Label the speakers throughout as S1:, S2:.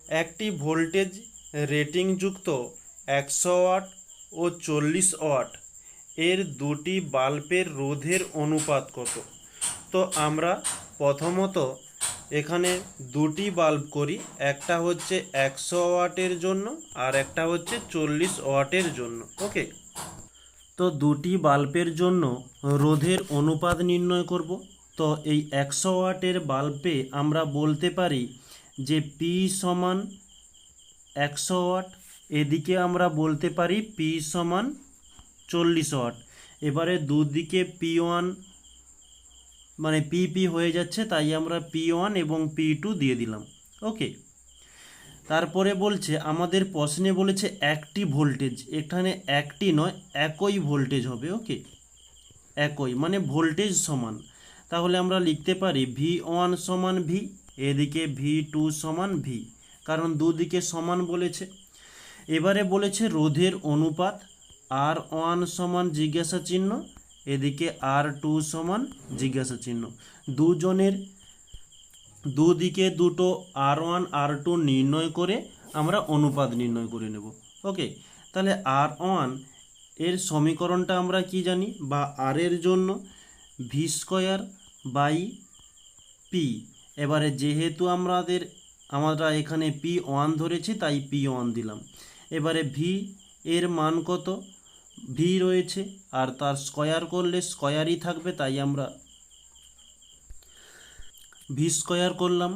S1: একটি voltage রেটিংযুক্ত 100 watt ও 40 watt এর দুটি বাল্বের রোধের অনুপাত কত? তো আমরা প্রথমত এখানে দুটি বাল্ব করি, একটা হচ্ছে 100 ওয়াটের জন্য আর একটা হচ্ছে 40 ওয়াটের জন্য। ওকে, তো দুটি বাল্বের জন্য রোধের অনুপাত নির্ণয় করব। তো এই 100 ওয়াটের বাল্বে আমরা বলতে পারি যে পি সমান 100 ওয়াট, এদিকে আমরা বলতে পারি পি সমান 40 ওয়াট। এবারে দুদিকে পি ওয়ান মানে পি হয়ে যাচ্ছে, তাই আমরা P1 এবং P2 দিয়ে দিলাম। ওকে, তারপরে বলছে আমাদের প্রশ্নে বলেছে একটি ভোল্টেজ, এখানে একটি নয় একই ভোল্টেজ হবে। ওকে, একই মানে ভোল্টেজ সমান, তাহলে আমরা লিখতে পারি V1 সমান V, এদিকে V2 সমান V, কারণ দুদিকে সমান বলেছে। এবারে বলেছে রোধের অনুপাত R1 সমান জিজ্ঞাসা চিহ্ন, এদিকে R2 সমান জিজ্ঞাসা চিহ্ন। দুজনের দুদিকে দুটো R1 R2 নির্ণয় করে আমরা অনুপাত নির্ণয় করে নেব। ওকে, তাহলে R1 এর সমীকরণটা আমরা কি জানি, বা আর এর জন্য V² বাই পি। এবারে যেহেতু আমরা এখানে P1 ধরেছি তাই P1 দিলাম। এবারে ভি এর মান কত, ভি রয়েছে আর তার স্কয়ার করলে স্কয়ারই থাকবে, তাই আমরা V² করলাম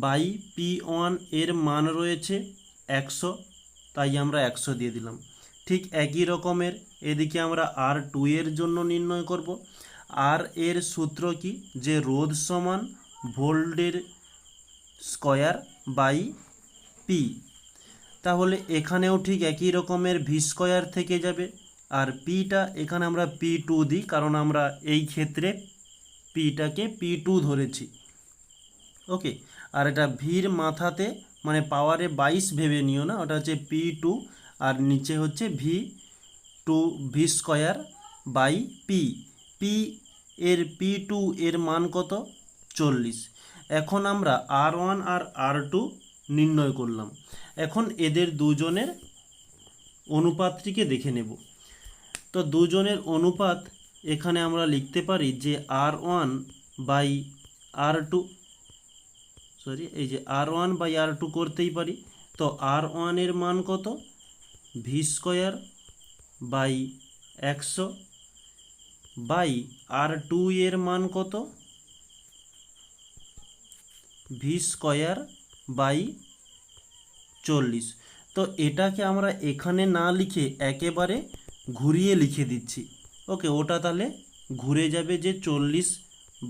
S1: বাই P1 এর মান রয়েছে 100, তাই আমরা 100 দিয়ে দিলাম। ঠিক একই রকমের এদিকে আমরা R2 এর জন্য নির্ণয় করব। আর এর সূত্র কি, যে রোধ সমান ভোল্টের স্কয়ার বাই পি। তাহলে এখানেও ঠিক একই রকমের V² থেকে যাবে, আর পিটা এখানে আমরা P2 দিই, কারণ আমরা এই ক্ষেত্রে পিটাকে P2 ধরেছি। ওকে, আর এটা ভির মাথাতে মানে পাওয়ারে 22 ভেবে নিও না, ওটা হচ্ছে P2 আর নিচে হচ্ছে V² বাই পি। পি এর P2 এর মান কত, 40। এখন আমরা R1 আর R2 নির্ণয় করলাম। এখন এদের দুজনের অনুপাতটিকে দেখে নেব। তো দুজনের অনুপাত এখানে আমরা লিখতে পারি যে R1 বাই R2, এই যে R1 বাই R2 করতেই পারি। তো R1 এর মান কত, V² বাই 100 বাই R2 এর মান কত, V² বাই 40। তো এটাকে আমরা এখানে না লিখে একেবারে ঘুরিয়ে লিখে দিচ্ছি। ওকে, ওটা তাহলে ঘুরে যাবে যে 40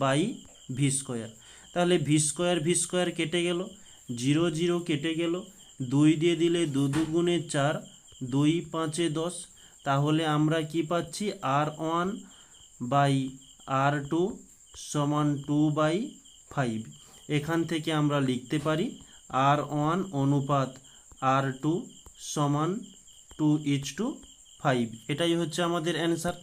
S1: বাই V²। তাহলে V² কেটে গেল, 0 0 কেটে গেল, 2 দিয়ে দিলে 2 2 4, 2 5 10। তাহলে আমরা কি পাচ্ছি, R1 বাই R2 সমান 2 বাই 5। এখান থেকে আমরা লিখতে পারি R1 অনুপাত R2 সমান 2:5। এটাই হচ্ছে আমাদের অ্যান্সার।